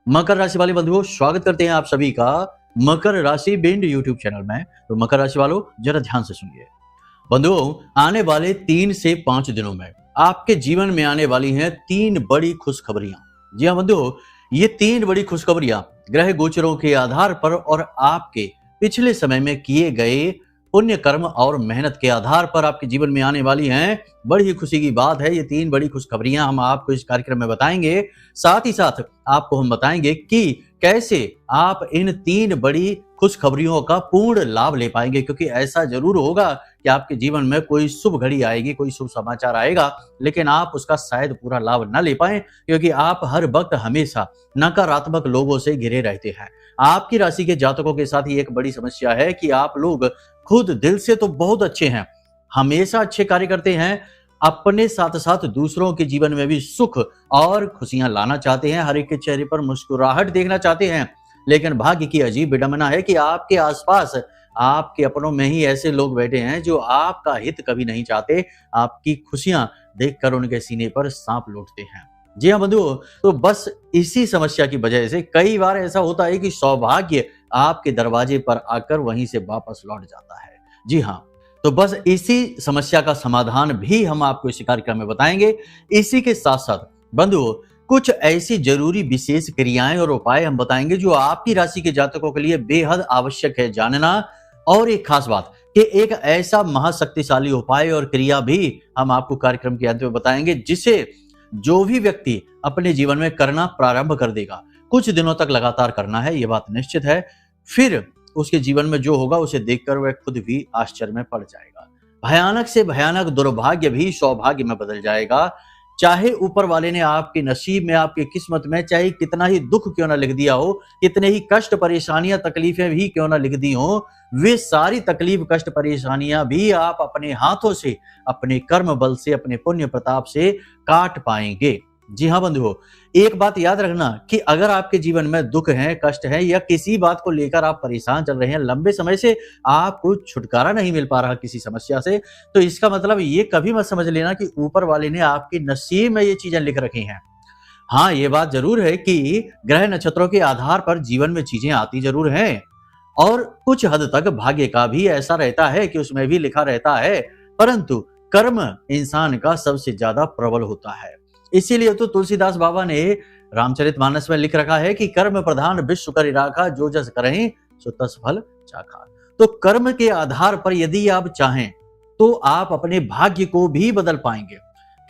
मकर राशि वाले बंधुओं, स्वागत करते हैं आप सभी का मकर राशि बिंड यूट्यूब चैनल में। तो मकर राशि वालों, जरा ध्यान से सुनिए। बंधुओं, आने वाले 3 से 5 दिनों में आपके जीवन में आने वाली हैं 3 बड़ी खुशखबरियां। जी हाँ बंधुओं, ये 3 बड़ी खुशखबरियां ग्रह गोचरों के आधार पर और आपके पिछले समय में किए गए पुण्य कर्म और मेहनत के आधार पर आपके जीवन में आने वाली हैं। बड़ी ही खुशी की बात है, ये 3 बड़ी खुशखबरियां हम आपको इस कार्यक्रम में बताएंगे। साथ ही साथ आपको हम बताएंगे कि कैसे आप इन 3 बड़ी खुशखबरियों का पूर्ण लाभ ले पाएंगे, क्योंकि ऐसा जरूर होगा कि आपके जीवन में कोई शुभ घड़ी आएगी, कोई शुभ समाचार आएगा, लेकिन आप उसका शायद पूरा लाभ न ले पाएं, क्योंकि आप हर वक्त हमेशा नकारात्मक लोगों से घिरे रहते हैं। आपकी राशि के जातकों के साथ ही एक बड़ी समस्या है कि आप लोग खुद दिल से तो बहुत अच्छे हैं, हमेशा अच्छे कार्य करते हैं, अपने साथ साथ दूसरों के जीवन में भी सुख और खुशियां लाना चाहते हैं, हर एक के चेहरे पर मुस्कुराहट देखना चाहते हैं। लेकिन भाग्य की अजीब विडंबना है कि आपके आसपास आपके अपनों में ही ऐसे लोग बैठे हैं जो आपका हित कभी नहीं चाहते, आपकी खुशियां देखकर उनके सीने पर सांप लौटते हैं। जी हाँ बंधुओं, तो बस इसी समस्या की वजह से कई बार ऐसा होता है कि सौभाग्य आपके दरवाजे पर आकर वहीं से वापस लौट जाता है। जी हाँ, तो बस इसी समस्या का समाधान भी हम आपको इस कार्यक्रम में बताएंगे। इसी के साथ साथ बंधुओं, कुछ ऐसी जरूरी विशेष क्रियाएं और उपाय हम बताएंगे जो आपकी राशि के जातकों के लिए बेहद आवश्यक है जानना। और एक खास बात कि एक ऐसा महाशक्तिशाली उपाय और क्रिया भी हम आपको कार्यक्रम के अंत में बताएंगे, जिसे जो भी व्यक्ति अपने जीवन में करना प्रारंभ कर देगा, कुछ दिनों तक लगातार करना है, ये बात निश्चित है, फिर उसके जीवन में जो होगा उसे देखकर वह खुद भी आश्चर्य में पड़ जाएगा। भयानक से भयानक दुर्भाग्य भी सौभाग्य में बदल जाएगा। चाहे ऊपर वाले ने आपके नसीब में, आपकी किस्मत में चाहे कितना ही दुख क्यों ना लिख दिया हो, कितने ही कष्ट परेशानियां तकलीफें भी क्यों ना लिख दी हो, वे सारी तकलीफ कष्ट परेशानियां भी आप अपने हाथों से, अपने कर्म बल से, अपने पुण्य प्रताप से काट पाएंगे। जी हाँ बंधुओं, एक बात याद रखना कि अगर आपके जीवन में दुख है, कष्ट है, या किसी बात को लेकर आप परेशान चल रहे हैं, लंबे समय से आपको छुटकारा नहीं मिल पा रहा किसी समस्या से, तो इसका मतलब ये कभी मत समझ लेना कि ऊपर वाले ने आपके नसीब में ये चीजें लिख रखी हैं। हाँ, ये बात जरूर है कि ग्रह नक्षत्रों के आधार पर जीवन में चीजें आती जरूर हैं, और कुछ हद तक भाग्य का भी ऐसा रहता है कि उसमें भी लिखा रहता है, परंतु कर्म इंसान का सबसे ज्यादा प्रबल होता है। इसीलिए तो तुलसीदास बाबा ने रामचरितमानस में लिख रखा है कि कर्म प्रधान विश्व करि राखा, जो जस करहिं सो तस फल चाखा। तो कर्म के आधार पर यदि आप चाहें तो आप अपने भाग्य को भी बदल पाएंगे।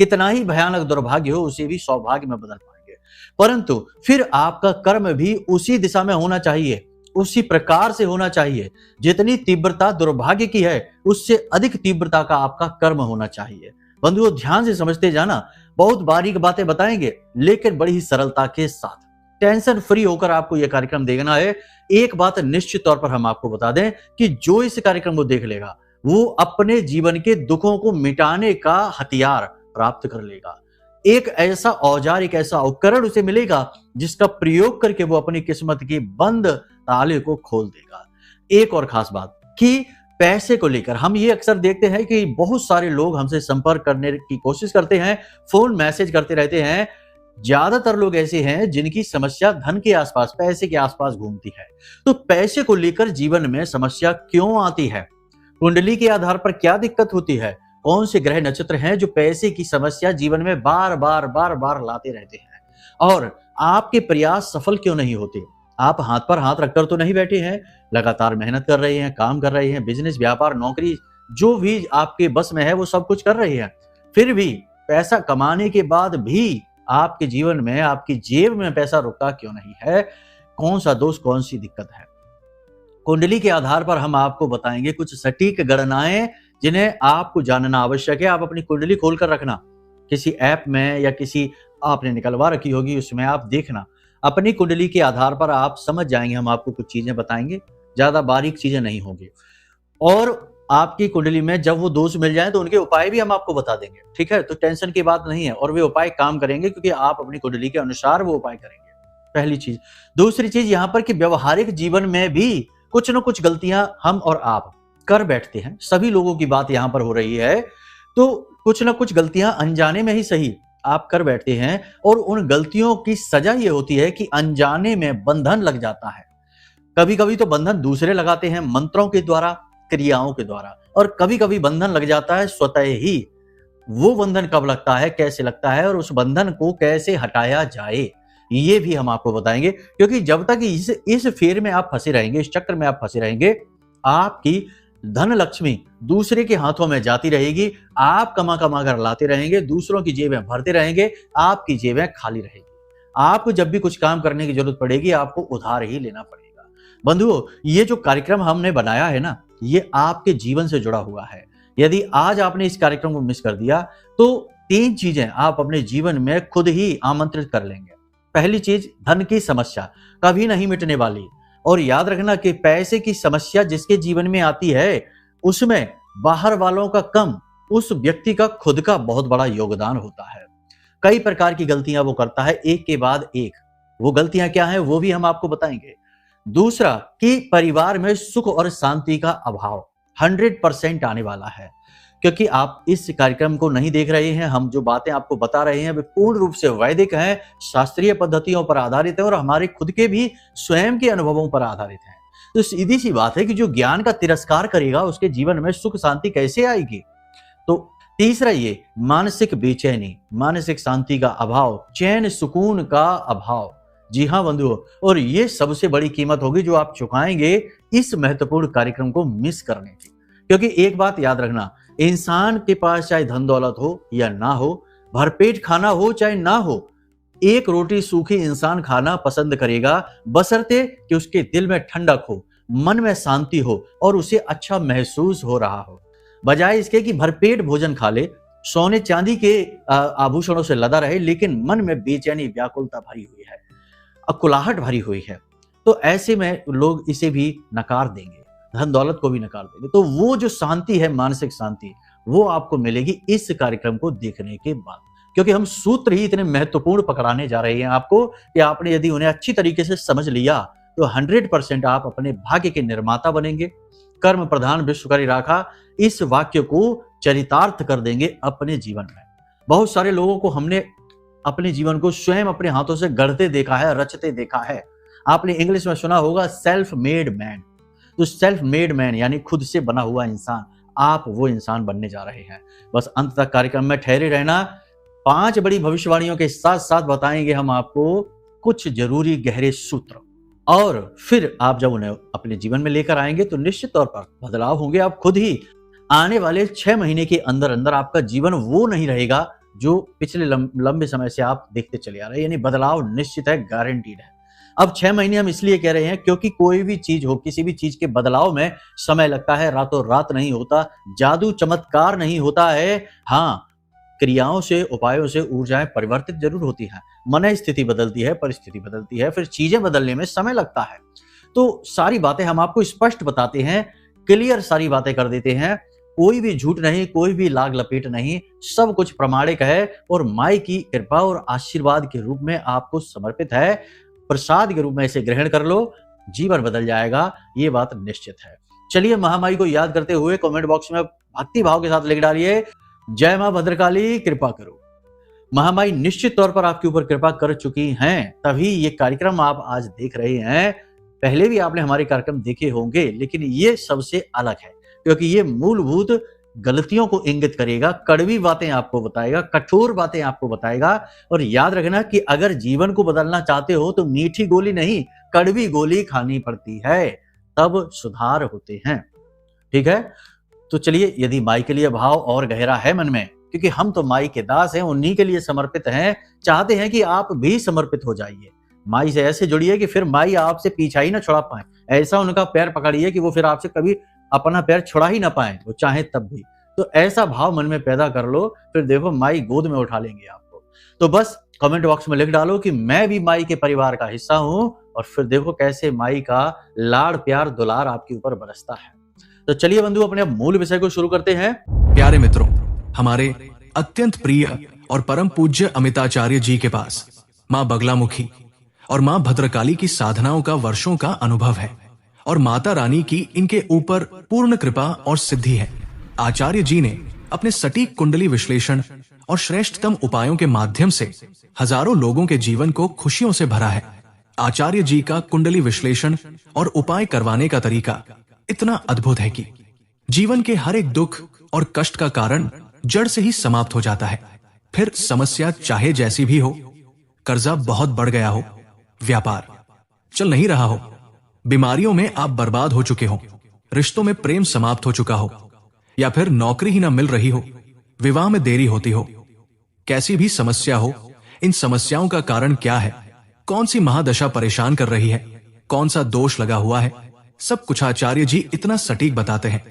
कितना ही भयानक दुर्भाग्य हो उसे भी सौभाग्य में बदल पाएंगे, परंतु फिर आपका कर्म भी उसी दिशा में होना चाहिए, उसी प्रकार से होना चाहिए। जितनी तीव्रता दुर्भाग्य की है, उससे अधिक तीव्रता का आपका कर्म होना चाहिए। बंधुओं, ध्यान से समझते जाना, बहुत बारीक बातें बताएंगे, लेकिन बड़ी ही सरलता के साथ। टेंशन फ्री होकर आपको यह कार्यक्रम देखना है। एक बात निश्चित तौर पर हम आपको बता दें कि जो इस कार्यक्रम को देख लेगा, वो अपने जीवन के दुखों को मिटाने का हथियार प्राप्त कर लेगा। एक ऐसा औजार, एक ऐसा उपकरण उसे मिलेगा जिसका प्रयोग करके वो अपनी किस्मत की बंद ताले को खोल देगा। एक और खास बात कि पैसे को लेकर हम ये अक्सर देखते हैं कि बहुत सारे लोग हमसे संपर्क करने की कोशिश करते हैं, फोन मैसेज करते रहते हैं। ज्यादातर लोग ऐसे हैं जिनकी समस्या धन के आसपास, पैसे के आसपास घूमती है। तो पैसे को लेकर जीवन में समस्या क्यों आती है, कुंडली के आधार पर क्या दिक्कत होती है, कौन से ग्रह नक्षत्र हैं जो पैसे की समस्या जीवन में बार बार लाते रहते हैं, और आपके प्रयास सफल क्यों नहीं होते। आप हाथ पर हाथ रखकर तो नहीं बैठे हैं, लगातार मेहनत कर रहे हैं, काम कर रहे हैं, बिजनेस, व्यापार, नौकरी, जो भी आपके बस में है वो सब कुछ कर रहे हैं, फिर भी पैसा कमाने के बाद भी आपके जीवन में, आपकी जेब में पैसा रुकता क्यों नहीं है। कौन सा दोष, कौन सी दिक्कत है। कुंडली के आधार पर हम आपको बताएंगे कुछ सटीक गणनाएं जिन्हें आपको जानना आवश्यक है। आप अपनी कुंडली खोलकर रखना, किसी ऐप में या किसी आपने निकलवा रखी होगी, उसमें आप देखना। अपनी कुंडली के आधार पर आप समझ जाएंगे, हम आपको कुछ चीजें बताएंगे, ज्यादा बारीक चीजें नहीं होंगी। और आपकी कुंडली में जब वो दोष मिल जाए तो उनके उपाय भी हम आपको बता देंगे, ठीक है। तो टेंशन की बात नहीं है, और वे उपाय काम करेंगे क्योंकि आप अपनी कुंडली के अनुसार वो उपाय करेंगे, पहली चीज। दूसरी चीज यहाँ पर कि व्यवहारिक जीवन में भी कुछ न कुछ गलतियां हम और आप कर बैठते हैं, सभी लोगों की बात यहाँ पर हो रही है। तो कुछ न कुछ गलतियां अनजाने में ही सही आप कर बैठते हैं और उन गलतियों की सजा ये होती है कि अनजाने में बंधन लग जाता है। कभी कभी तो बंधन दूसरे लगाते हैं मंत्रों के द्वारा, क्रियाओं के द्वारा, और कभी कभी बंधन लग जाता है स्वतः ही। वो बंधन कब लगता है, कैसे लगता है और उस बंधन को कैसे हटाया जाए, ये भी हम आपको बताएंगे। क्योंकि जब तक इस फेर में आप फंसे रहेंगे, इस चक्र में आप फंसे रहेंगे, आपकी धन लक्ष्मी दूसरे के हाथों में जाती रहेगी। आप कमा कमा कर लाते रहेंगे, दूसरों की जेबें भरते रहेंगे, आपकी जेबें खाली रहेगी। आपको जब भी कुछ काम करने की जरूरत पड़ेगी, आपको उधार ही लेना पड़ेगा। बंधुओं, ये जो कार्यक्रम हमने बनाया है ना, ये आपके जीवन से जुड़ा हुआ है। यदि आज आपने इस कार्यक्रम को मिस कर दिया तो 3 चीजें आप अपने जीवन में खुद ही आमंत्रित कर लेंगे। पहली चीज, धन की समस्या कभी नहीं मिटने वाली। और याद रखना कि पैसे की समस्या जिसके जीवन में आती है, उसमें बाहर वालों का कम, उस व्यक्ति का खुद का बहुत बड़ा योगदान होता है। कई प्रकार की गलतियां वो करता है, एक के बाद एक। वो गलतियां क्या हैं वो भी हम आपको बताएंगे। दूसरा, कि परिवार में सुख और शांति का अभाव 100% आने वाला है। क्योंकि आप इस कार्यक्रम को नहीं देख रहे हैं, हम जो बातें आपको बता रहे हैं वे पूर्ण रूप से वैदिक हैं, शास्त्रीय पद्धतियों पर आधारित है और हमारे खुद के भी स्वयं के अनुभवों पर आधारित है। तो सीधी सी बात है कि जो ज्ञान का तिरस्कार करेगा उसके जीवन में सुख शांति कैसे आएगी। तो तीसरा, ये मानसिक बेचैनी, मानसिक शांति का अभाव, चैन सुकून का अभाव। जी हाँ बंधुओं, और ये सबसे बड़ी कीमत होगी जो आप चुकाएंगे इस महत्वपूर्ण कार्यक्रम को मिस करने की। क्योंकि एक बात याद रखना, इंसान के पास चाहे धन दौलत हो या ना हो, भरपेट खाना हो चाहे ना हो, एक रोटी सूखी इंसान खाना पसंद करेगा, बशर्ते कि उसके दिल में ठंडक हो, मन में शांति हो और उसे अच्छा महसूस हो रहा हो। बजाय इसके कि भरपेट भोजन खा ले, सोने चांदी के आभूषणों से लदा रहे, लेकिन मन में बेचैनी, व्याकुलता भरी हुई है, अकुलाहट भरी हुई है, तो ऐसे में लोग इसे भी नकार देंगे, धन दौलत को भी नकार देंगे। तो वो जो शांति है, मानसिक शांति, वो आपको मिलेगी इस कार्यक्रम को देखने के बाद। क्योंकि हम सूत्र ही इतने महत्वपूर्ण पकड़ाने जा रहे हैं आपको कि आपने यदि उन्हें अच्छी तरीके से समझ लिया तो 100% आप अपने भाग्य के निर्माता बनेंगे। कर्म प्रधान विश्वकरी राखा, इस वाक्य को चरितार्थ कर देंगे अपने जीवन में। बहुत सारे लोगों को हमने अपने जीवन को स्वयं अपने हाथों से गढ़ते देखा है, रचते देखा है। आपने इंग्लिश में सुना होगा सेल्फ मेड मैन। तो सेल्फ मेड मैन यानी खुद से बना हुआ इंसान, आप वो इंसान बनने जा रहे हैं। बस अंत तक कार्यक्रम में ठहरे रहना। 5 बड़ी भविष्यवाणियों के साथ साथ बताएंगे हम आपको कुछ जरूरी गहरे सूत्र, और फिर आप जब उन्हें अपने जीवन में लेकर आएंगे तो निश्चित तौर पर बदलाव होंगे। आप खुद ही आने वाले 6 महीने के अंदर अंदर आपका जीवन वो नहीं रहेगा जो पिछले लंबे समय से आप देखते चले आ रहे हैं। यानी बदलाव निश्चित है, गारंटीड है। अब 6 महीने हम इसलिए कह रहे हैं क्योंकि कोई भी चीज हो, किसी भी चीज के बदलाव में समय लगता है, रातों रात नहीं होता, जादू चमत्कार नहीं होता है। हाँ, क्रियाओं से, उपायों से ऊर्जाएं परिवर्तित जरूर होती हैं, मन स्थिति बदलती है, परिस्थिति बदलती है, फिर चीजें बदलने में समय लगता है। तो सारी बातें हम आपको स्पष्ट बताते हैं, क्लियर सारी बातें कर देते हैं, कोई भी झूठ नहीं, कोई भी लाग लपेट नहीं, सब कुछ प्रमाणिक है और माई की कृपा और आशीर्वाद के रूप में आपको समर्पित है। प्रसाद के रूप में इसे ग्रहण कर लो, जीवन बदल जाएगा, ये बात निश्चित है। चलिए, महामाई को याद करते हुए कमेंट बॉक्स में भक्ति भाव के साथ लिख डालिए, जय मां भद्रकाली कृपा करो। महामाई निश्चित तौर पर आपके ऊपर कृपा कर चुकी हैं, तभी ये कार्यक्रम आप आज देख रहे हैं। पहले भी आपने हमारे कार्यक्रम देखे होंगे, लेकिन ये सबसे अलग है क्योंकि ये मूलभूत गलतियों को इंगित करेगा, कड़वी बातें आपको बताएगा, कठोर बातें आपको बताएगा। और याद रखना कि अगर जीवन को बदलना चाहते हो तो मीठी गोली नहीं, कड़वी गोली खानी पड़ती है, तब सुधार होते हैं। ठीक है, तो चलिए, यदि माई के लिए भाव और गहरा है मन में, क्योंकि हम तो माई के दास हैं, उन्हीं के लिए समर्पित हैं, चाहते हैं कि आप भी समर्पित हो जाइए। माई से ऐसे जुड़िए कि फिर माई आपसे पीछा ही ना छुड़ा पाए, ऐसा उनका पैर पकड़िए कि वो फिर आपसे कभी अपना पैर छुड़ा ही ना पाए, वो चाहे तब भी। तो ऐसा भाव मन में पैदा कर लो, फिर देखो माई गोद में उठा लेंगे आपको। तो बस कमेंट बॉक्स में लिख डालो कि मैं भी माई के परिवार का हिस्सा हूं, और फिर देखो कैसे माई का लाड़ प्यार दुलार आपके ऊपर बरसता है। तो चलिए बंधु, अपने मूल विषय को शुरू करते हैं। प्यारे मित्रों, हमारे अत्यंत प्रिय और परम पूज्य अमिताचार्य जी के पास मां बगलामुखी और मां भद्रकाली की साधनाओं का वर्षों का अनुभव है, और माता रानी की इनके ऊपर पूर्ण कृपा और सिद्धि है। आचार्य जी ने अपने सटीक कुंडली विश्लेषण और श्रेष्ठतम उपायों के माध्यम से हजारों लोगों के जीवन को खुशियों से भरा है। आचार्य जी का कुंडली विश्लेषण और उपाय करवाने का तरीका इतना अद्भुत है कि जीवन के हर एक दुख और कष्ट का कारण जड़ से ही समाप्त हो जाता है। फिर समस्या चाहे जैसी भी हो, कर्जा बहुत बढ़ गया हो, व्यापार चल नहीं रहा हो, बीमारियों में आप बर्बाद हो चुके हो, रिश्तों में प्रेम समाप्त हो चुका हो, या फिर नौकरी ही ना मिल रही हो, विवाह में देरी होती हो, कैसी भी समस्या हो, इन समस्याओं का कारण क्या है, कौन सी महादशा परेशान कर रही है, कौन सा दोष लगा हुआ है, सब कुछ आचार्य जी इतना सटीक बताते हैं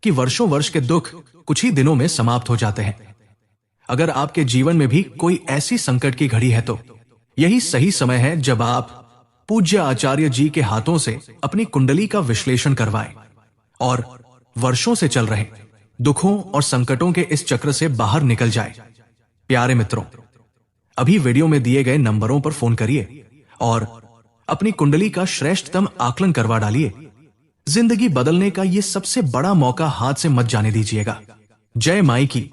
कि वर्षों वर्ष के दुख कुछ ही दिनों में समाप्त हो जाते हैं। अगर आपके जीवन में भी कोई ऐसी संकट की घड़ी है तो यही सही समय है जब आप पूज्य आचार्य जी के हाथों से अपनी कुंडली का विश्लेषण करवाएं और वर्षों से चल रहे दुखों और संकटों के इस चक्र से बाहर निकल जाए। प्यारे मित्रों, अभी वीडियो में दिए गए नंबरों पर फोन करिए और अपनी कुंडली का श्रेष्ठतम आकलन करवा डालिए। जिंदगी बदलने का यह सबसे बड़ा मौका हाथ से मत जाने दीजिएगा। जय माई की,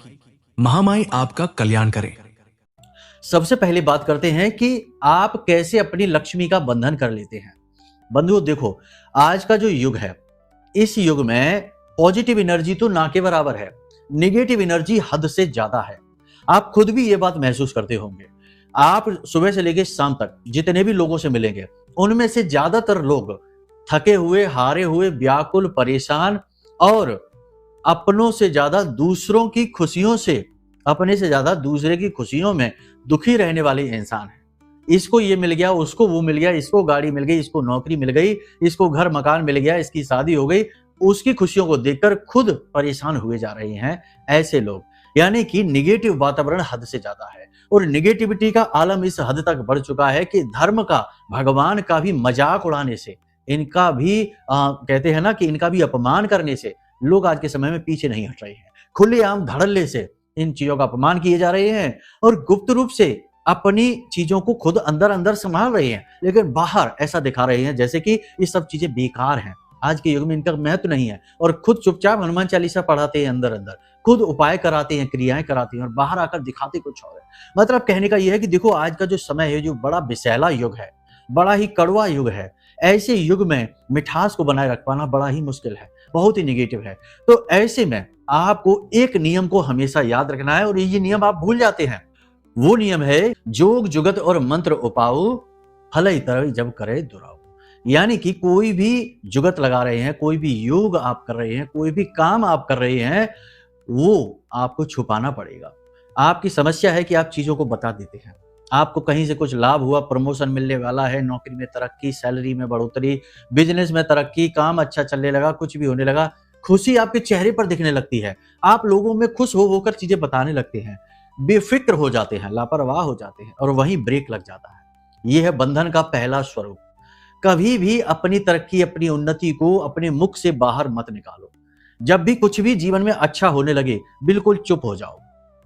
महामाई आपका कल्याण करे। सबसे पहले बात करते हैं कि आप कैसे अपनी लक्ष्मी का बंधन कर लेते हैं। बंधुओं देखो, आज का जो युग है, इस युग में पॉजिटिव एनर्जी तो ना के बराबर है, नेगेटिव एनर्जी हद से ज्यादा है। आप खुद भी ये बात महसूस करते होंगे। आप सुबह से लेकर शाम तक जितने भी लोगों से मिलेंगे, उनमें से ज्यादातर लोग थके हुए, हारे हुए, व्याकुल, परेशान और अपनों से ज्यादा दूसरों की खुशियों से, अपने से ज्यादा दूसरे की खुशियों में दुखी रहने वाले इंसान हैं। इसको ये मिल गया, उसको वो मिल गया, इसको गाड़ी मिल गई, इसको नौकरी मिल गई, इसको घर मकान मिल गया, इसकी शादी हो गई, उसकी खुशियों को देखकर खुद परेशान हुए जा रहे हैं ऐसे लोग। यानी कि निगेटिव वातावरण हद से ज्यादा है और निगेटिविटी का आलम इस हद तक बढ़ चुका है कि धर्म का, भगवान का भी मजाक उड़ाने से, इनका भी कहते हैं ना कि इनका भी अपमान करने से लोग आज के समय में पीछे नहीं हट रहे हैं। खुलेआम धड़ल्ले से इन चीजों का अपमान किए जा रहे हैं और गुप्त रूप से अपनी चीजों को खुद अंदर अंदर संभाल रहे हैं, लेकिन बाहर ऐसा दिखा रहे हैं जैसे कि ये सब चीजें बेकार हैं, आज के युग में इनका महत्व नहीं है, और खुद चुपचाप हनुमान चालीसा पढ़ाते हैं अंदर अंदर, खुद उपाय कराते हैं, क्रियाएं कराते हैं और बाहर आकर दिखाते कुछ और है। मतलब कहने का यह है कि देखो, आज का जो समय है, जो बड़ा विषैला युग है, बड़ा ही कड़वा युग है, ऐसे युग में मिठास को बनाए रख पाना बड़ा ही मुश्किल है, बहुत ही निगेटिव है। तो ऐसे में आपको एक नियम को हमेशा याद रखना है और ये नियम आप भूल जाते हैं। वो नियम है, जोग जुगत और मंत्र उपाऊ, फल तरह जब करे दुराऊ। यानी कि कोई भी जुगत लगा रहे हैं, कोई भी योग आप कर रहे हैं, कोई भी काम आप कर रहे हैं, वो आपको छुपाना पड़ेगा। आपकी समस्या है कि आप चीजों को बता देते हैं। आपको कहीं से कुछ लाभ हुआ, प्रमोशन मिलने वाला है, नौकरी में तरक्की, सैलरी में बढ़ोतरी, बिजनेस में तरक्की, काम अच्छा चलने लगा, कुछ भी होने लगा, खुशी आपके चेहरे पर दिखने लगती है, आप लोगों में खुश हो होकर चीजें बताने लगते हैं, बेफिक्र हो जाते हैं, लापरवाह हो जाते हैं और वहीं ब्रेक लग जाता है। यह है बंधन का पहला स्वरूप। कभी भी अपनी तरक्की, अपनी उन्नति को अपने मुख से बाहर मत निकालो। जब भी कुछ भी जीवन में अच्छा होने लगे, बिल्कुल चुप हो जाओ,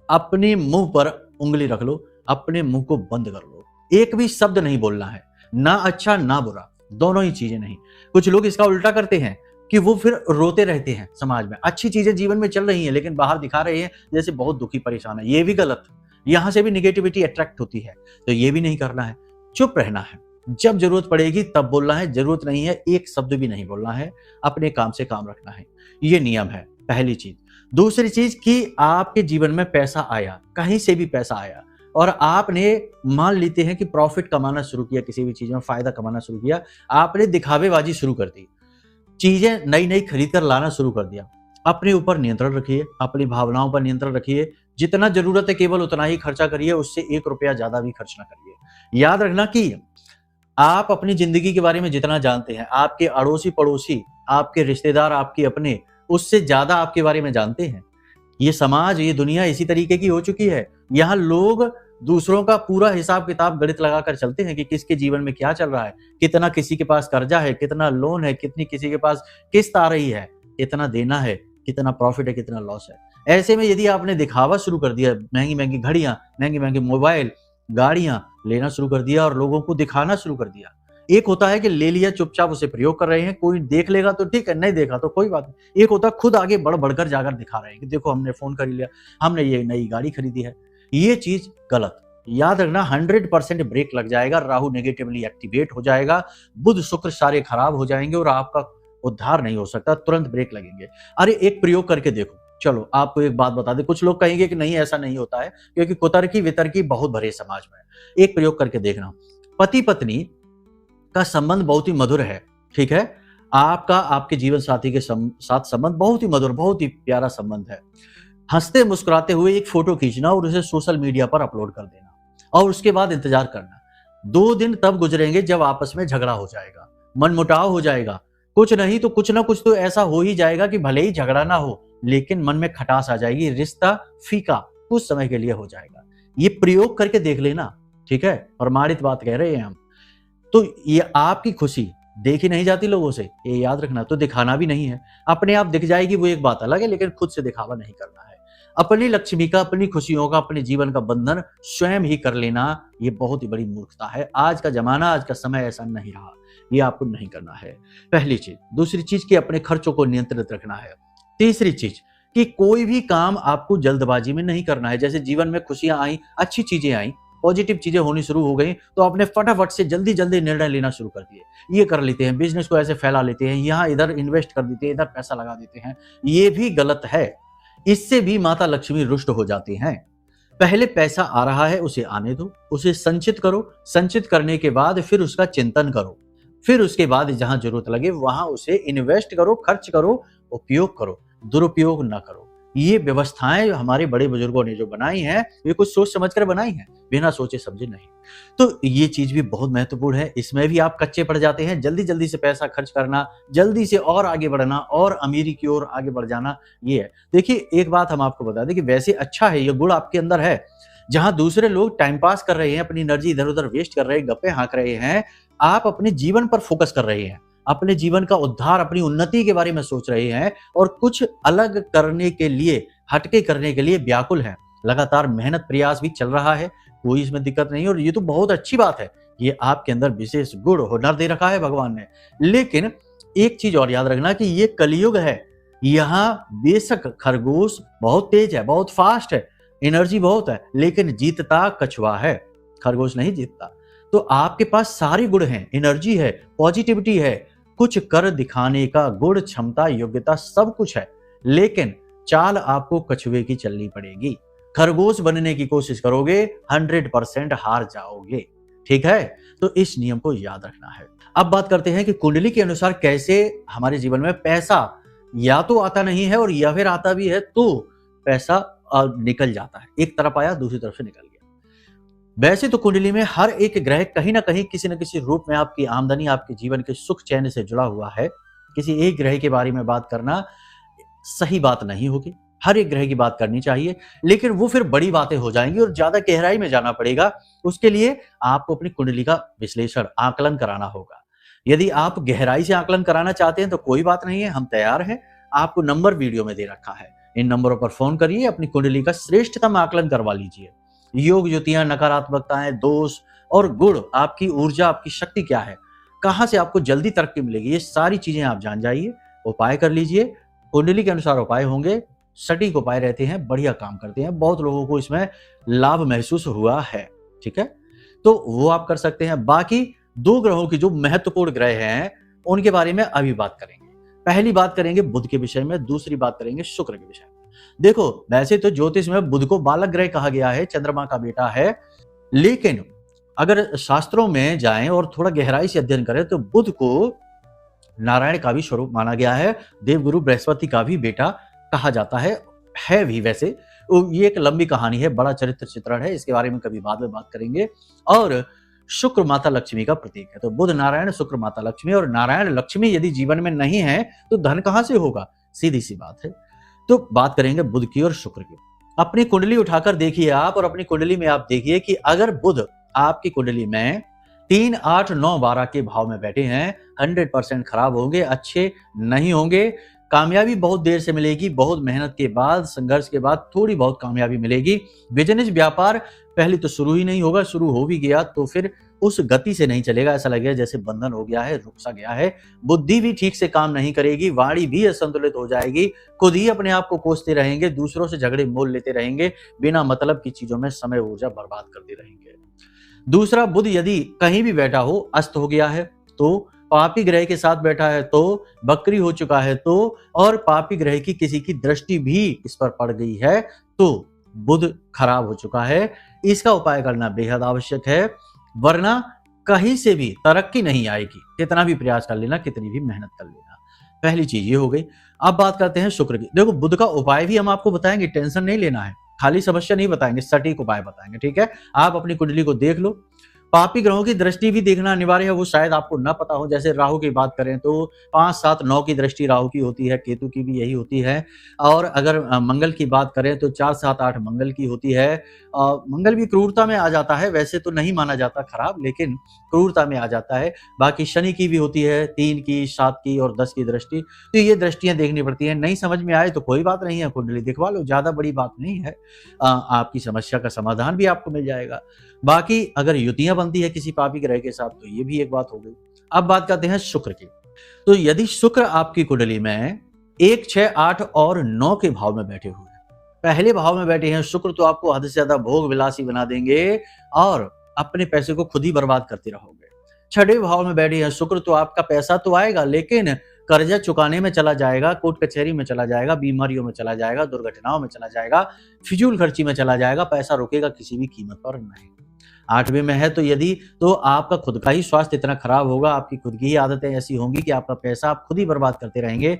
अपने मुंह पर उंगली रख लो, अपने मुंह को बंद कर लो, एक भी शब्द नहीं बोलना है, ना अच्छा ना बुरा, दोनों ही चीजें नहीं। कुछ लोग इसका उल्टा करते हैं कि वो फिर रोते रहते हैं समाज में, अच्छी चीजें जीवन में चल रही हैं लेकिन बाहर दिखा रहे हैं जैसे बहुत दुखी परेशान है। ये भी गलत, यहां से भी निगेटिविटी अट्रैक्ट होती है, तो ये भी नहीं करना है। चुप रहना है, जब जरूरत पड़ेगी तब बोलना है, जरूरत नहीं है एक शब्द भी नहीं बोलना है, अपने काम से काम रखना है। ये नियम है पहली चीज। दूसरी चीज कि आपके जीवन में पैसा आया, कहीं से भी पैसा आया और आपने मान लेते हैं कि प्रॉफिट कमाना शुरू किया, किसी भी चीज में फायदा कमाना शुरू किया, आपने दिखावेबाजी शुरू कर दी, चीजें नई नई खरीद कर लाना शुरू कर दिया। अपने ऊपर नियंत्रण रखिए, अपनी भावनाओं पर नियंत्रण रखिए, जितना जरूरत है केवल उतना ही खर्चा करिए, उससे 1 रुपया ज्यादा भी खर्च ना करिए। याद रखना कि आप अपनी जिंदगी के बारे में जितना जानते हैं, आपके अड़ोसी पड़ोसी, आपके रिश्तेदार, आपके अपने, उससे ज्यादा आपके बारे में जानते हैं। ये समाज, ये दुनिया इसी तरीके की हो चुकी है। यहाँ लोग दूसरों का पूरा हिसाब किताब गणित लगाकर चलते हैं कि किसके जीवन में क्या चल रहा है, कितना किसी के पास कर्जा है, कितना लोन है, कितनी किसी के पास किस्त आ रही है, कितना देना है, कितना प्रॉफिट है, कितना लॉस है। ऐसे में यदि आपने दिखावा शुरू कर दिया, महंगी महंगी घड़ियां, महंगे महंगे मोबाइल, गाड़ियां लेना शुरू कर दिया और लोगों को दिखाना शुरू कर दिया। एक होता है कि ले लिया, चुपचाप उसे प्रयोग कर रहे हैं, कोई देख लेगा तो ठीक है, नहीं देखा तो कोई बात नहीं। एक होता है खुद आगे बढ़ बढ़कर जाकर दिखा रहे हैं कि देखो हमने फोन खरीद लिया, हमने ये नई गाड़ी खरीदी है। ये चीज गलत। याद रखना 100% ब्रेक लग जाएगा, राहु नेगेटिवली एक्टिवेट हो जाएगा, बुध शुक्र सारे खराब हो जाएंगे और आपका उद्धार नहीं हो सकता, तुरंत ब्रेक लगेंगे। अरे एक प्रयोग करके देखो। चलो आपको एक बात बता दें, कुछ लोग कहेंगे कि नहीं ऐसा नहीं होता है क्योंकि कुतर्की वितर्की बहुत भरे समाज में। एक प्रयोग करके देखना, पति पत्नी का संबंध बहुत ही मधुर है, ठीक है, आपका आपके जीवन साथी के साथ संबंध बहुत ही मधुर, बहुत ही प्यारा संबंध है। हंसते मुस्कुराते हुए एक फोटो खींचना और उसे सोशल मीडिया पर अपलोड कर देना और उसके बाद इंतजार करना। 2 दिन तब गुजरेंगे जब आपस में झगड़ा हो जाएगा, मनमुटाव हो जाएगा, कुछ नहीं तो कुछ ना कुछ तो ऐसा हो ही जाएगा कि भले ही झगड़ा ना हो लेकिन मन में खटास आ जाएगी, रिश्ता फीका कुछ समय के लिए हो जाएगा। ये प्रयोग करके देख लेना, ठीक है, प्रमाणित बात कह रहे हैं हम। तो ये आपकी खुशी देखी नहीं जाती लोगों से, ये याद रखना, तो दिखाना भी नहीं है। अपने आप दिख जाएगी वो एक बात अलग है, लेकिन खुद से दिखावा नहीं करना है। अपनी लक्ष्मी का, अपनी खुशियों का, अपने जीवन का बंधन स्वयं ही कर लेना, ये बहुत ही बड़ी मूर्खता है। आज का जमाना, आज का समय ऐसा नहीं रहा, ये आपको नहीं करना है, पहली चीज। दूसरी चीज कि अपने खर्चों को नियंत्रित रखना है। तीसरी चीज कि कोई भी काम आपको जल्दबाजी में नहीं करना है। जैसे जीवन में खुशियां आई, अच्छी चीजें आई, पॉजिटिव चीजें होनी शुरू हो गई तो आपने फटाफट से जल्दी जल्दी निर्णय लेना शुरू कर दिए। ये कर लेते हैं, बिजनेस को ऐसे फैला लेते हैं, यहाँ इधर इन्वेस्ट कर देते हैं, इधर पैसा लगा देते हैं, ये भी गलत है। इससे भी माता लक्ष्मी रुष्ट हो जाती हैं। पहले पैसा आ रहा है उसे आने दो, उसे संचित करो, संचित करने के बाद फिर उसका चिंतन करो, फिर उसके बाद जहां जरूरत लगे वहां उसे इन्वेस्ट करो, खर्च करो, उपयोग करो, दुरुपयोग न करो। ये व्यवस्थाएं हमारे बड़े बुजुर्गों ने जो बनाई हैं, ये कुछ सोच समझकर बनाई हैं, बिना सोचे समझे नहीं। तो ये चीज भी बहुत महत्वपूर्ण है, इसमें भी आप कच्चे पड़ जाते हैं। जल्दी जल्दी से पैसा खर्च करना, जल्दी से और आगे बढ़ना और अमीरी की ओर आगे बढ़ जाना, ये है। देखिए एक बात हम आपको बता दें कि वैसे अच्छा है, ये गुण आपके अंदर है। जहां दूसरे लोग टाइम पास कर रहे हैं, अपनी एनर्जी इधर उधर वेस्ट कर रहे हैं, गप्पे हाँक रहे हैं, आप अपने जीवन पर फोकस कर रहे हैं, अपने जीवन का उद्धार, अपनी उन्नति के बारे में सोच रहे हैं और कुछ अलग करने के लिए, हटके करने के लिए व्याकुल हैं। लगातार मेहनत प्रयास भी चल रहा है, कोई इसमें दिक्कत नहीं, और ये तो बहुत अच्छी बात है। ये आपके अंदर विशेष गुण, हुनर दे रखा है भगवान ने। लेकिन एक चीज और याद रखना कि ये कलयुग है। यहाँ बेशक खरगोश बहुत तेज है, बहुत फास्ट है, एनर्जी बहुत है, लेकिन जीतता कछुआ है, खरगोश नहीं जीतता। तो आपके पास सारे गुण हैं, एनर्जी है, पॉजिटिविटी है, कुछ कर दिखाने का गुण, क्षमता, योग्यता सब कुछ है, लेकिन चाल आपको कछुए की चलनी पड़ेगी। खरगोश बनने की कोशिश करोगे 100% हार जाओगे, ठीक है। तो इस नियम को याद रखना है। अब बात करते हैं कि कुंडली के अनुसार कैसे हमारे जीवन में पैसा या तो आता नहीं है और या फिर आता भी है तो पैसा निकल जाता है, एक तरफ आया दूसरी तरफ से निकल गया। वैसे तो कुंडली में हर एक ग्रह कहीं ना कहीं किसी न किसी रूप में आपकी आमदनी, आपके जीवन के सुख चैन से जुड़ा हुआ है। किसी एक ग्रह के बारे में बात करना सही बात नहीं होगी, हर एक ग्रह की बात करनी चाहिए, लेकिन वो फिर बड़ी बातें हो जाएंगी और ज्यादा गहराई में जाना पड़ेगा। उसके लिए आपको अपनी कुंडली का विश्लेषण, आकलन कराना होगा। यदि आप गहराई से आकलन कराना चाहते हैं तो कोई बात नहीं है, हम तैयार हैं। आपको नंबर वीडियो में दे रखा है, इन नंबरों पर फोन करिए, अपनी कुंडली का श्रेष्ठतम आकलन करवा लीजिए। योग, युतियां, नकारात्मकताएं, दोष और गुण, आपकी ऊर्जा, आपकी शक्ति क्या है, कहां से आपको जल्दी तरक्की मिलेगी, ये सारी चीजें आप जान जाइए, उपाय कर लीजिए। कुंडली के अनुसार उपाय होंगे, सटीक उपाय रहते हैं, बढ़िया काम करते हैं, बहुत लोगों को इसमें लाभ महसूस हुआ है, ठीक है। तो वो आप कर सकते हैं। बाकी 2 ग्रहों की जो महत्वपूर्ण ग्रह हैं उनके बारे में अभी बात करेंगे। पहली बात करेंगे बुध के विषय में, दूसरी बात करेंगे शुक्र के विषय में। देखो वैसे तो ज्योतिष में बुध को बालक ग्रह कहा गया है, चंद्रमा का बेटा है, लेकिन अगर शास्त्रों में जाएं और थोड़ा गहराई से अध्ययन करें तो बुध को नारायण का भी स्वरूप माना गया है, देवगुरु बृहस्पति का भी बेटा कहा जाता है भी। वैसे ये एक लंबी कहानी है, बड़ा चरित्र चित्रण है, इसके बारे में कभी बाद में बात करेंगे। और शुक्र माता लक्ष्मी का प्रतीक है, तो बुध नारायण, शुक्र माता लक्ष्मी, और नारायण लक्ष्मी यदि जीवन में नहीं है तो धन कहां से होगा, सीधी सी बात है। तो बात करेंगे बुध की और शुक्र की। अपनी कुंडली उठाकर देखिए आप, और अपनी कुंडली में आप देखिए कि अगर बुध आपकी कुंडली में 3, 8, 9, 12 के भाव में बैठे हैं, 100% खराब होंगे, अच्छे नहीं होंगे। कामयाबी बहुत देर से मिलेगी, बहुत मेहनत के बाद, संघर्ष के बाद थोड़ी बहुत कामयाबी मिलेगी। बिजनेस, व्यापार पहले तो शुरू ही नहीं होगा, शुरू हो भी गया तो फिर उस गति से नहीं चलेगा, ऐसा लगेगा जैसे बंधन हो गया है, रुक सा गया है। बुद्धि भी ठीक से काम नहीं करेगी, वाणी भी असंतुलित हो जाएगी, खुद ही अपने आप को कोसते रहेंगे, दूसरों से झगड़े मोल लेते रहेंगे, बिना मतलब की चीजों में समय ऊर्जा बर्बाद करते रहेंगे। दूसरा, बुध यदि कहीं भी बैठा हो, अस्त हो गया है तो, पापी ग्रह के साथ बैठा है तो, बकरी हो चुका है तो, और पापी ग्रह की किसी की दृष्टि भी इस पर पड़ गई है तो बुध खराब हो चुका है। इसका उपाय करना बेहद आवश्यक है, वरना कहीं से भी तरक्की नहीं आएगी, कितना भी प्रयास कर लेना, कितनी भी मेहनत कर लेना। पहली चीज ये हो गई। अब बात करते हैं शुक्र की। देखो, बुध का उपाय भी हम आपको बताएंगे, टेंशन नहीं लेना है, खाली समस्या नहीं बताएंगे, सटीक उपाय बताएंगे, ठीक है। आप अपनी कुंडली को देख लो। पापी ग्रहों की दृष्टि भी देखना अनिवार्य है, वो शायद आपको ना पता हो। जैसे राहु की बात करें तो 5, 7, 9 की दृष्टि राहु की होती है, केतु की भी यही होती है। और अगर मंगल की बात करें तो 4, 7, 8 मंगल की होती है। मंगल भी क्रूरता में आ जाता है, वैसे तो नहीं माना जाता खराब, लेकिन क्रूरता में आ जाता है। बाकी शनि की भी होती है, 3 की, 7 की और 10 की दृष्टि। तो ये दृष्टियां देखनी पड़ती है। नहीं समझ में आए तो कोई बात नहीं है, कुंडली दिखवा लो, ज्यादा बड़ी बात नहीं है। आपकी समस्या का समाधान भी आपको मिल जाएगा। बाकी अगर युतियां बनती है किसी पापी ग्रह के साथ तो ये भी एक बात हो गई। अब बात करते हैं शुक्र की। तो यदि शुक्र आपकी कुंडली में 1, 6, 8 और 9 के भाव में बैठे हुए हैं, पहले भाव में बैठे हैं शुक्र, तो आपको हद से ज्यादा भोग विलासी बना देंगे और अपने पैसे को खुद ही बर्बाद करते रहोगे। 6वें भाव में बैठे हैं शुक्र, तो आपका पैसा तो आएगा लेकिन कर्जा चुकाने में चला जाएगा, कोर्ट कचहरी में चला जाएगा, बीमारियों में चला जाएगा, दुर्घटनाओं में चला जाएगा, फिजूल खर्ची में चला जाएगा, पैसा रुकेगा किसी भी कीमत पर नहीं। 8वें में है तो यदि, तो आपका खुद का ही स्वास्थ्य इतना खराब होगा, आपकी खुद की ही आदतें ऐसी होंगी कि आपका पैसा आप खुद ही बर्बाद करते रहेंगे,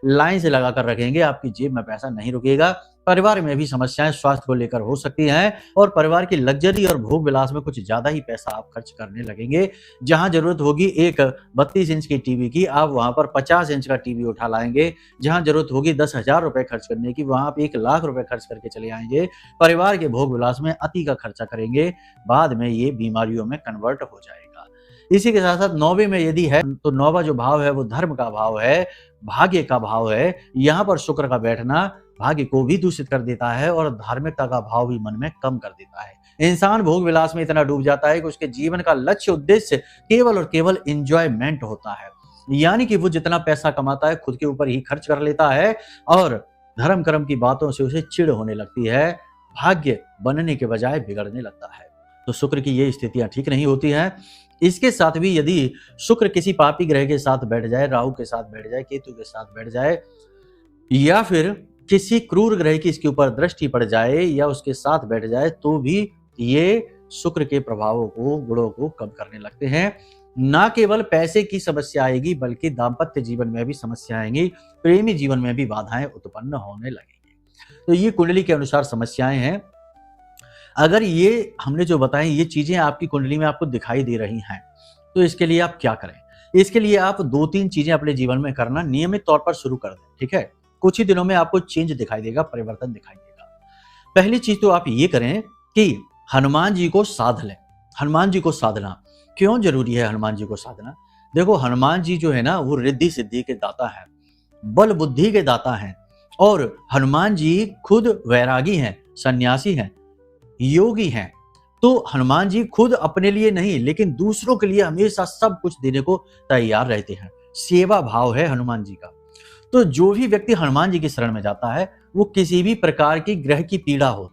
लाइन से लगा कर रखेंगे, आपकी जेब में पैसा नहीं रुकेगा। परिवार में भी समस्याएं स्वास्थ्य को लेकर हो सकती हैं और परिवार की लग्जरी और भोग विलास में कुछ ज्यादा ही पैसा आप खर्च करने लगेंगे। जहां जरूरत होगी एक 32 इंच की टीवी की, आप वहां पर 50 इंच का टीवी उठा लाएंगे। जहां जरूरत होगी 10,000 रुपए खर्च करने की, वहां आप 1 लाख रुपए खर्च करके चले आएंगे। परिवार के भोग विलास में अति का खर्चा करेंगे, बाद में ये बीमारियों में कन्वर्ट हो जाएगा। इसी के साथ साथ 9वें में यदि है तो 9वां जो भाव है वो धर्म का भाव है, भाग्य का भाव है। यहाँ पर शुक्र का बैठना भाग्य को भी दूषित कर देता है और धार्मिकता का भाव भी मन में कम कर देता है। इंसान भोग विलास में इतना डूब जाता है कि उसके जीवन का लक्ष्य उद्देश्य केवल और केवल एंजॉयमेंट होता है, यानी कि वो जितना पैसा कमाता है खुद के ऊपर ही खर्च कर लेता है और धर्म कर्म की बातों से उसे चिढ़ होने लगती है, भाग्य बनने के बजाय बिगड़ने लगता है। तो शुक्र की ये स्थितियां ठीक नहीं होती हैं। इसके साथ भी यदि शुक्र किसी पापी ग्रह के साथ बैठ जाए, राहु के साथ बैठ जाए, केतु के साथ बैठ जाए, या फिर किसी क्रूर ग्रह की इसके ऊपर दृष्टि पड़ जाए या उसके साथ बैठ जाए, तो भी ये शुक्र के प्रभावों को, गुणों को कम करने लगते हैं। ना केवल पैसे की समस्या आएगी बल्कि दाम्पत्य जीवन में भी समस्या आएंगी, प्रेमी जीवन में भी बाधाएं उत्पन्न होने लगेंगी। तो ये कुंडली के अनुसार समस्याएं हैं। अगर ये हमने जो बताएं ये चीजें आपकी कुंडली में आपको दिखाई दे रही हैं, तो इसके लिए आप क्या करें? इसके लिए आप 2-3 चीजें अपने जीवन में करना नियमित तौर पर शुरू कर दें, ठीक है। कुछ ही दिनों में आपको चेंज दिखाई देगा, परिवर्तन दिखाई देगा। पहली चीज तो आप ये करें कि हनुमान जी को साध लें। हनुमान जी को साधना क्यों जरूरी है? हनुमान जी को साधना, देखो हनुमान जी जो है ना वो रिद्धि सिद्धि के दाता है, बल बुद्धि के दाता हैं और हनुमान जी खुद वैरागी हैं, सन्यासी हैं, योगी हैं। तो हनुमान जी खुद अपने लिए नहीं लेकिन दूसरों के लिए हमेशा सब कुछ देने को तैयार रहते हैं। सेवा भाव है हनुमान जी का। तो जो भी व्यक्ति हनुमान जी की शरण में जाता है वो किसी भी प्रकार की ग्रह की पीड़ा हो,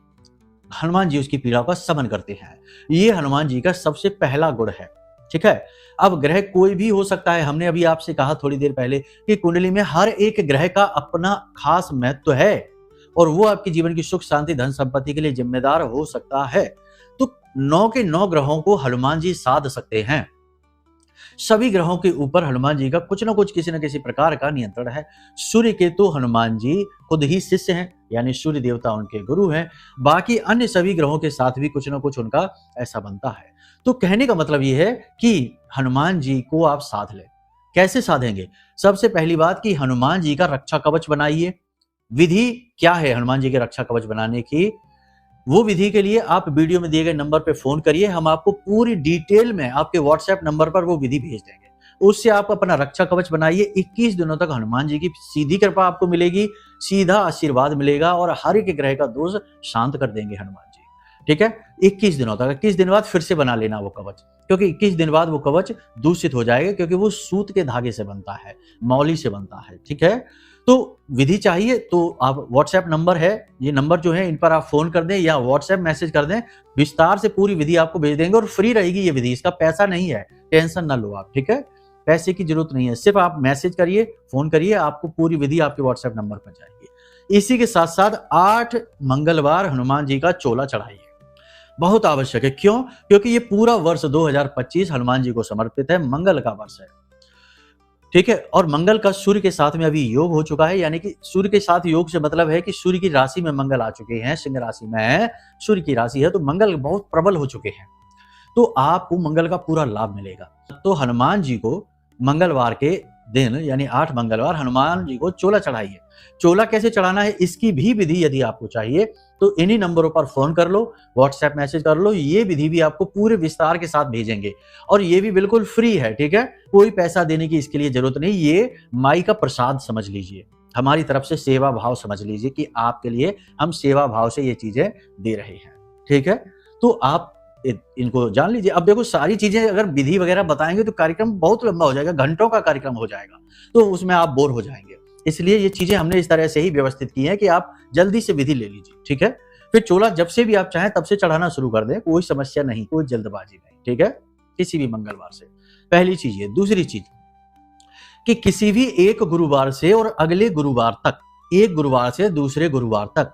हनुमान जी उसकी पीड़ा का शमन करते हैं। ये हनुमान जी का सबसे पहला गुण है, ठीक है। अब ग्रह कोई भी हो सकता है। हमने अभी आपसे कहा थोड़ी देर पहले कि कुंडली में हर एक ग्रह का अपना खास महत्व है और वो आपके जीवन की सुख शांति धन संपत्ति के लिए जिम्मेदार हो सकता है। तो 9 के 9 ग्रहों को हनुमान जी साध सकते हैं। सभी ग्रहों के ऊपर हनुमान जी का कुछ ना कुछ किसी न किसी प्रकार का नियंत्रण है। सूर्य के तो हनुमान जी खुद ही शिष्य हैं, यानी सूर्य देवता उनके गुरु हैं। बाकी अन्य सभी ग्रहों के साथ भी कुछ ना कुछ उनका ऐसा बनता है। तो कहने का मतलब ये है कि हनुमान जी को आप साध लें। कैसे साधेंगे? सबसे पहली बात कि हनुमान जी का रक्षा कवच बनाइए। विधि क्या है हनुमान जी के रक्षा कवच बनाने की? वो विधि के लिए आप वीडियो में दिए गए नंबर पे फोन करिए, हम आपको पूरी डिटेल में आपके व्हाट्सएप नंबर पर वो विधि भेज देंगे। उससे आप अपना रक्षा कवच बनाइए। 21 दिनों तक हनुमान जी की सीधी कृपा आपको मिलेगी, सीधा आशीर्वाद मिलेगा और हर एक ग्रह का दोष शांत कर देंगे हनुमान जी। ठीक है, 21 दिनों तक। 21 दिन बाद फिर से बना लेना वो कवच, क्योंकि 21 दिन बाद वो कवच दूषित हो जाएगा, क्योंकि वो सूत के धागे से बनता है, मौली से बनता है। ठीक है, तो विधि चाहिए तो आप व्हाट्सएप नंबर है, ये नंबर जो है इन पर आप फोन कर दें या व्हाट्सएप मैसेज कर दें, विस्तार से पूरी विधि आपको भेज देंगे और फ्री रहेगी ये विधि, इसका पैसा नहीं है, टेंशन ना लो आप। ठीक है, पैसे की जरूरत नहीं है, सिर्फ आप मैसेज करिए, फोन करिए, आपको पूरी विधि आपके व्हाट्सएप नंबर पर जाएगी। इसी के साथ साथ 8 मंगलवार हनुमान जी का चोला चढ़ाइए, बहुत आवश्यक है। क्यों? क्योंकि ये पूरा वर्ष 2025 हनुमान जी को समर्पित है, मंगल का वर्ष है। ठीक है, और मंगल का सूर्य के साथ में अभी योग हो चुका है, यानी कि सूर्य के साथ योग से मतलब है कि सूर्य की राशि में मंगल आ चुके हैं, सिंह राशि में सूर्य की राशि है, तो मंगल बहुत प्रबल हो चुके हैं, तो आपको मंगल का पूरा लाभ मिलेगा। तो हनुमान जी को मंगलवार के दिन यानी 8 मंगलवार हनुमान जी को चोला चढ़ाइए। चोला कैसे चढ़ाना है इसकी भी विधि यदि आपको चाहिए तो इन्हीं नंबरों पर फोन कर लो, व्हाट्सएप मैसेज कर लो, ये विधि भी आपको पूरे विस्तार के साथ भेजेंगे और ये भी बिल्कुल फ्री है। ठीक है, कोई पैसा देने की इसके लिए जरूरत नहीं, ये माई का प्रसाद समझ लीजिए, हमारी तरफ से सेवा भाव समझ लीजिए कि आपके लिए हम सेवा भाव से ये चीजें दे रहे हैं। ठीक है, तो आप इनको जान लीजिए। अब देखो सारी चीजें अगर विधि वगैरह बताएंगे तो कार्यक्रम बहुत लंबा हो जाएगा, घंटों का कार्यक्रम हो जाएगा, तो उसमें आप बोर हो जाएंगे। इसलिए ये चीजें हमने इस तरह से ही व्यवस्थित की हैं कि आप जल्दी से विधि ले लीजिए। ठीक है, फिर चोला जब से भी आप चाहें तब से चढ़ाना शुरू कर दें, कोई समस्या नहीं, कोई जल्दबाजी नहीं। ठीक है, किसी भी मंगलवार से, पहली चीज ये। दूसरी चीज कि किसी भी एक गुरुवार से और अगले गुरुवार तक, एक गुरुवार से दूसरे गुरुवार तक,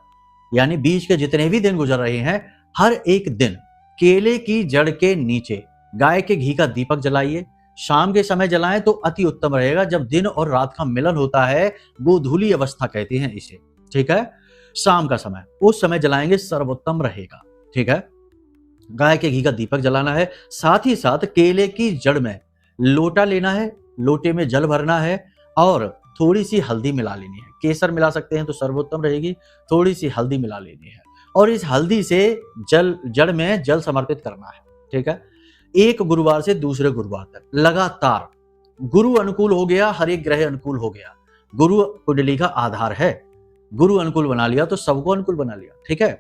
यानी बीच के जितने भी दिन गुजर रहे हैं, हर एक दिन केले की जड़ के नीचे गाय के घी का दीपक जलाइए। शाम के समय जलाएं तो अति उत्तम रहेगा, जब दिन और रात का मिलन होता है, गोधूली अवस्था कहते हैं इसे। ठीक है, शाम का समय, उस समय जलाएंगे सर्वोत्तम रहेगा। ठीक है, गाय के घी का दीपक जलाना है, साथ ही साथ केले की जड़ में लोटा लेना है, लोटे में जल भरना है और थोड़ी सी हल्दी मिला लेनी है। केसर मिला सकते हैं तो सर्वोत्तम रहेगी, थोड़ी सी हल्दी मिला लेनी है और इस हल्दी से जड़ में जल समर्पित करना है। ठीक है, एक गुरुवार से दूसरे गुरुवार तक लगातार। गुरु अनुकूल हो गया, हर एक ग्रह अनुकूल हो गया, गुरु कुंडली का आधार है, गुरु अनुकूल बना लिया तो सबको अनुकूल बना लिया। ठीक है,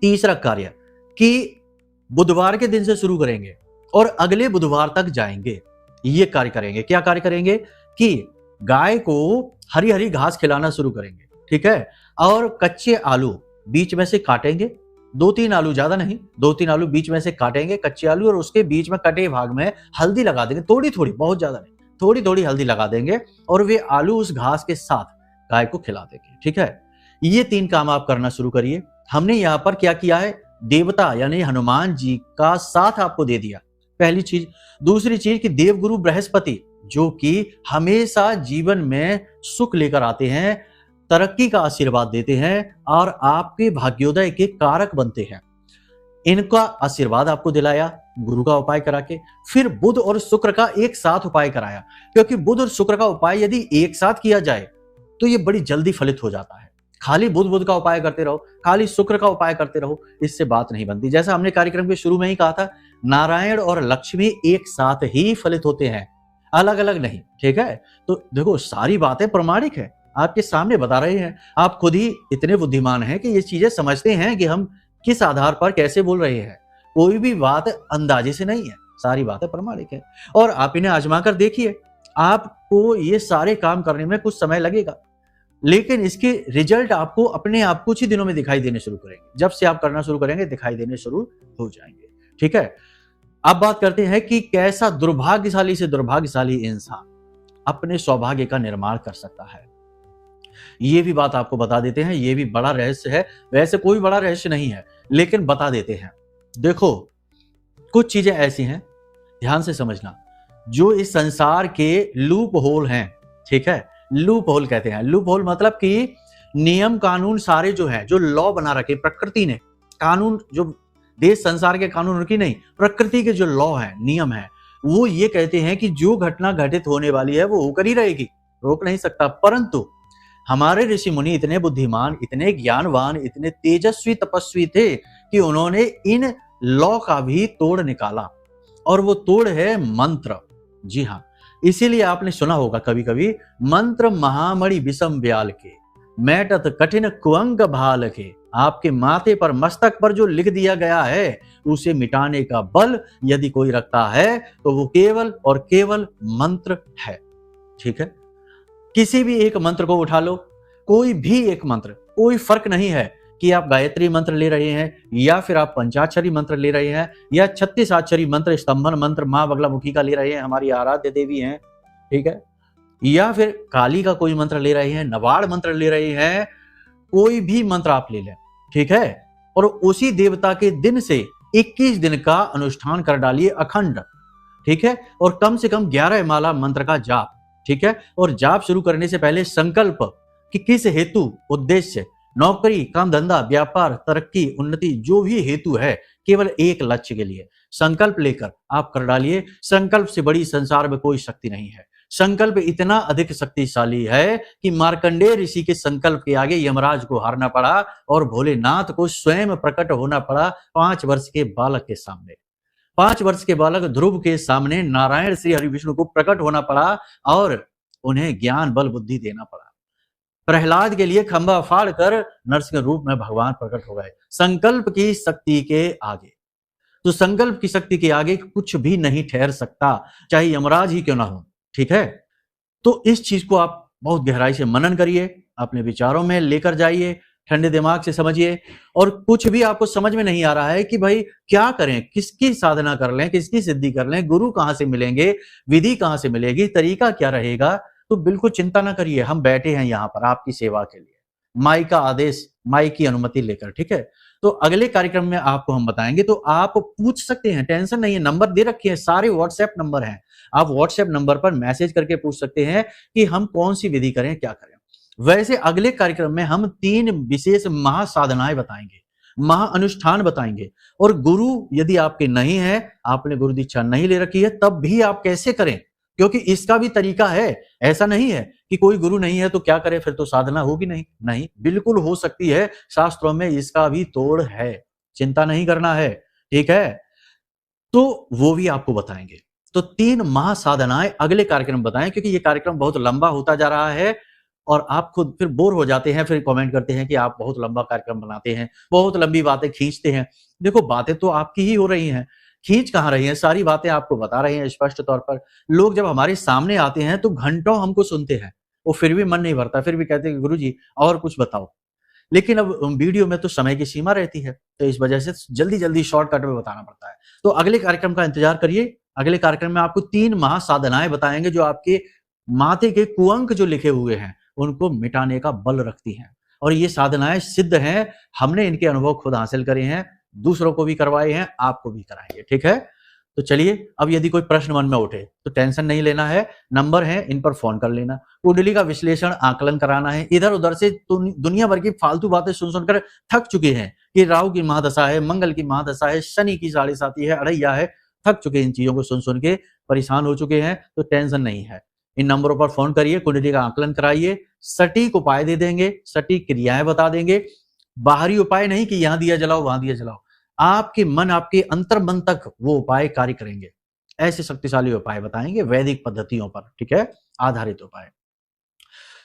तीसरा कार्य कि बुधवार के दिन से शुरू करेंगे और अगले बुधवार तक जाएंगे, ये कार्य करेंगे। क्या कार्य करेंगे कि गाय को हरी हरी घास खिलाना शुरू करेंगे। ठीक है, और कच्चे आलू बीच में से काटेंगे, 2-3 आलू, ज्यादा नहीं, 2-3 आलू बीच में से काटेंगे कच्चे आलू, और उसके बीच में कटे भाग में हल्दी लगा देंगे, थोड़ी थोड़ी, बहुत ज्यादा नहीं, थोड़ी थोड़ी हल्दी लगा देंगे और वे आलू उस घास के साथ गाय को खिला देंगे। ठीक है, ये 3 काम आप करना शुरू करिए। हमने यहाँ पर क्या किया है, देवता यानी हनुमान जी का साथ आपको दे दिया, पहली चीज। दूसरी चीज कि देवगुरु बृहस्पति जो कि हमेशा जीवन में सुख लेकर आते हैं, तरक्की का आशीर्वाद देते हैं और आपके भाग्योदय के कारक बनते हैं, इनका आशीर्वाद आपको दिलाया गुरु का उपाय करा के। फिर बुध और शुक्र का एक साथ उपाय कराया, क्योंकि बुध और शुक्र का उपाय यदि एक साथ किया जाए तो ये बड़ी जल्दी फलित हो जाता है। खाली बुध का उपाय करते रहो, खाली शुक्र का उपाय करते रहो, इससे बात नहीं बनती। जैसा हमने कार्यक्रम के शुरू में ही कहा था, नारायण और लक्ष्मी एक साथ ही फलित होते हैं, अलग अलग नहीं। ठीक है, तो देखो सारी बातें प्रमाणिक है, आपके सामने बता रहे हैं। आप खुद ही इतने बुद्धिमान हैं कि ये चीजें समझते हैं कि हम किस आधार पर कैसे बोल रहे हैं। कोई भी बात अंदाजे से नहीं है, सारी बातें प्रमाणिक है और आप इन्हें आजमा कर देखिए। आपको ये सारे काम करने में कुछ समय लगेगा, लेकिन इसके रिजल्ट आपको अपने आप कुछ ही दिनों में दिखाई देने शुरू करेंगे। जब से आप करना शुरू करेंगे दिखाई देने शुरू हो जाएंगे। ठीक है, अब बात करते हैं कि कैसा दुर्भाग्यशाली से दुर्भाग्यशाली इंसान अपने सौभाग्य का निर्माण कर सकता है। ये भी बात आपको बता देते हैं, ये भी बड़ा रहस्य है। वैसे कोई बड़ा रहस्य नहीं है, लेकिन बता देते हैं। देखो कुछ चीजें ऐसी हैं, ध्यान से समझना, जो इस संसार के लूप होल हैं। ठीक है, लूप होल कहते हैं, लूप होल मतलब कि नियम कानून सारे जो हैं, जो लॉ बना रखे प्रकृति ने, कानून जो देश संसार के कानून उनकी नहीं, प्रकृति के जो लॉ हैं, नियम हैं, वो ये कहते हैं कि जो घटना घटित होने वाली है वो होकर ही रहेगी, रोक नहीं सकता। परंतु हमारे ऋषि मुनि इतने बुद्धिमान, इतने ज्ञानवान, इतने तेजस्वी तपस्वी थे कि उन्होंने इन लॉ का भी तोड़ निकाला, और वो तोड़ है मंत्र। जी हाँ, इसीलिए आपने सुना होगा कभी कभी, मंत्र महामणि विषम ब्याल के, मैटत कठिन कुअंग भालके, आपके माथे पर मस्तक पर जो लिख दिया गया है उसे मिटाने का बल यदि कोई रखता है तो वो केवल और केवल मंत्र है। ठीक है, किसी भी एक मंत्र को उठा लो, कोई भी एक मंत्र, कोई फर्क नहीं है कि आप गायत्री मंत्र ले रहे हैं या फिर आप पंचाक्षरी मंत्र ले रहे हैं या 36 अक्षरी मंत्र, स्तंभन मंत्र मां बगलामुखी का ले रहे हैं, हमारी आराध्य देवी हैं, ठीक है, या फिर काली का कोई मंत्र ले रहे हैं, नवाड़ मंत्र ले रहे हैं, कोई भी मंत्र आप ले लें, ठीक है, और उसी देवता के दिन से 21 दिन का अनुष्ठान कर डालिए अखंड, ठीक है, और कम से कम 11 माला मंत्र का जाप, ठीक है, और जाप शुरू करने से पहले संकल्प कि किस हेतु, उद्देश्य, नौकरी, काम धंधा, व्यापार, तरक्की, उन्नति, जो भी हेतु है, केवल एक लक्ष्य के लिए संकल्प लेकर आप कर डालिए। संकल्प से बड़ी संसार में कोई शक्ति नहीं है। संकल्प इतना अधिक शक्तिशाली है कि मार्कंडेय ऋषि के संकल्प के आगे यमराज को हारना पड़ा और भोलेनाथ को स्वयं प्रकट होना पड़ा 5 वर्ष के बालक के सामने। 5 वर्ष के बालक ध्रुव के सामने नारायण श्री हरि विष्णु को प्रकट होना पड़ा और उन्हें ज्ञान बल बुद्धि देना पड़ा। प्रहलाद के लिए खंभा फाड़ कर नरसिंह रूप में भगवान प्रकट हो गए संकल्प की शक्ति के आगे। तो संकल्प की शक्ति के आगे कुछ भी नहीं ठहर सकता, चाहे यमराज ही क्यों ना हो, ठीक है। तो इस चीज को आप बहुत गहराई से मनन करिए, अपने विचारों में लेकर जाइए, ठंडे दिमाग से समझिए। और कुछ भी आपको समझ में नहीं आ रहा है कि भाई क्या करें, किसकी साधना कर लें, किसकी सिद्धि कर लें, गुरु कहां से मिलेंगे, विधि कहां से मिलेगी, तरीका क्या रहेगा, तो बिल्कुल चिंता ना करिए। हम बैठे हैं यहाँ पर आपकी सेवा के लिए, माई का आदेश, माई की अनुमति लेकर, ठीक है। तो अगले कार्यक्रम में आपको हम बताएंगे, तो आप पूछ सकते हैं, टेंशन नहीं है, नंबर दे रखे हैं, सारे व्हाट्सएप नंबर हैं, आप व्हाट्सएप नंबर पर मैसेज करके पूछ सकते हैं कि हम कौन सी विधि करें, क्या करें। वैसे अगले कार्यक्रम में हम 3 विशेष महासाधनाएं बताएंगे, महा अनुष्ठान बताएंगे। और गुरु यदि आपके नहीं है, आपने गुरु दीक्षा नहीं ले रखी है, तब भी आप कैसे करें, क्योंकि इसका भी तरीका है। ऐसा नहीं है कि कोई गुरु नहीं है तो क्या करें, फिर तो साधना होगी नहीं, नहीं, बिल्कुल हो सकती है। शास्त्रों में इसका भी तोड़ है, चिंता नहीं करना है, ठीक है। तो वो भी आपको बताएंगे। तो 3 महासाधनाएं अगले कार्यक्रम में बताएं, क्योंकि ये कार्यक्रम बहुत लंबा होता जा रहा है और आप खुद फिर बोर हो जाते हैं, फिर कमेंट करते हैं कि आप बहुत लंबा कार्यक्रम बनाते हैं, बहुत लंबी बातें खींचते हैं। देखो, बातें तो आपकी ही हो रही हैं, खींच कहां रही हैं, सारी बातें आपको बता रहे हैं स्पष्ट तौर पर। लोग जब हमारे सामने आते हैं तो घंटों हमको सुनते हैं, वो फिर भी मन नहीं भरता, फिर भी कहते हैं कि गुरुजी और कुछ बताओ। लेकिन अब वीडियो में तो समय की सीमा रहती है, तो इस वजह से जल्दी जल्दी शॉर्टकट में बताना पड़ता है। तो अगले कार्यक्रम का इंतजार करिए। अगले कार्यक्रम में आपको 3 महासाधनाएं बताएंगे जो आपके माथे के कुअंक जो लिखे हुए हैं उनको मिटाने का बल रखती हैं। और ये साधनाएं सिद्ध हैं, हमने इनके अनुभव खुद हासिल करे हैं, दूसरों को भी करवाए हैं, आपको भी कराएंगे, ठीक है। तो चलिए, अब यदि कोई प्रश्न मन में उठे तो टेंशन नहीं लेना है, नंबर है, इन पर फोन कर लेना। कुंडली का विश्लेषण, आकलन कराना है। इधर उधर से दुनिया भर की फालतू बातें सुन सुनकर थक चुके हैं कि राहु की महादशा है, मंगल की महादशा है, शनि की 7.5 है, अड़ैया है, थक चुके हैं, इन चीजों को सुन सुन के परेशान हो चुके हैं। तो टेंशन नहीं है, इन नंबरों पर फोन करिए, कुंडली का आकलन कराइए, सटीक उपाय दे देंगे, सटीक क्रियाएं बता देंगे। बाहरी उपाय नहीं कि यहां दिया जलाओ वहां दिया जलाओ, आपके मन, आपके अंतर मन तक वो उपाय कार्य करेंगे। ऐसे शक्तिशाली उपाय बताएंगे वैदिक पद्धतियों पर, ठीक है, आधारित उपाय।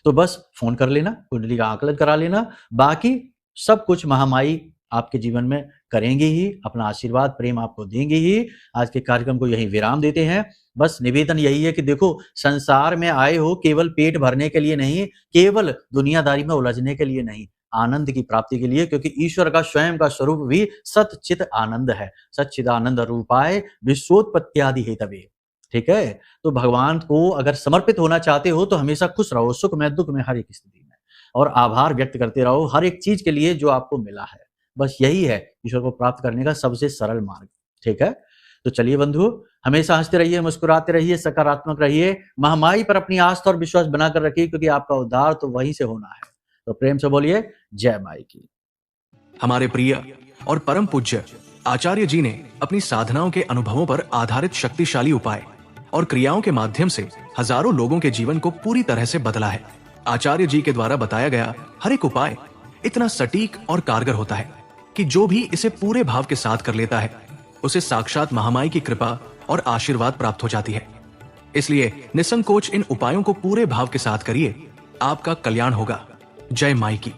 तो बस फोन कर लेना, कुंडली का आकलन करा लेना, बाकी सब कुछ महामाई आपके जीवन में करेंगे ही, अपना आशीर्वाद प्रेम आपको देंगे ही। आज के कार्यक्रम को यही विराम देते हैं। बस निवेदन यही है कि देखो, संसार में आए हो केवल पेट भरने के लिए नहीं, केवल दुनियादारी में उलझने के लिए नहीं, आनंद की प्राप्ति के लिए, क्योंकि ईश्वर का स्वयं का स्वरूप भी सच्चित आनंद है। सच्चिदानंद रूपाय विश्वोत्पत्त्यादि हेतवे, ठीक है। तो भगवान को अगर समर्पित होना चाहते हो तो हमेशा खुश रहो, सुख में दुख में हर एक स्थिति में, और आभार व्यक्त करते रहो हर एक चीज के लिए जो आपको मिला है। बस यही है ईश्वर को प्राप्त करने का सबसे सरल मार्ग, ठीक है। तो चलिए बंधु, हमेशा हंसते रहिए, मुस्कुराते रहिए, सकारात्मक रहिए, महामाई पर अपनी आस्था और विश्वास बनाकर रखिए, क्योंकि आपका उद्धार तो वहीं से होना है। तो प्रेम से बोलिए जय माई की। हमारे प्रिय और परम पूज्य आचार्य जी ने अपनी साधनाओं के अनुभवों पर आधारित शक्तिशाली उपाय और क्रियाओं के माध्यम से हजारों लोगों के जीवन को पूरी तरह से बदला है। आचार्य जी के द्वारा बताया गया हर एक उपाय इतना सटीक और कारगर होता है कि जो भी इसे पूरे भाव के साथ कर लेता है उसे साक्षात महामाई की कृपा और आशीर्वाद प्राप्त हो जाती है। इसलिए निसंकोच इन उपायों को पूरे भाव के साथ करिए, आपका कल्याण होगा। जय माई की।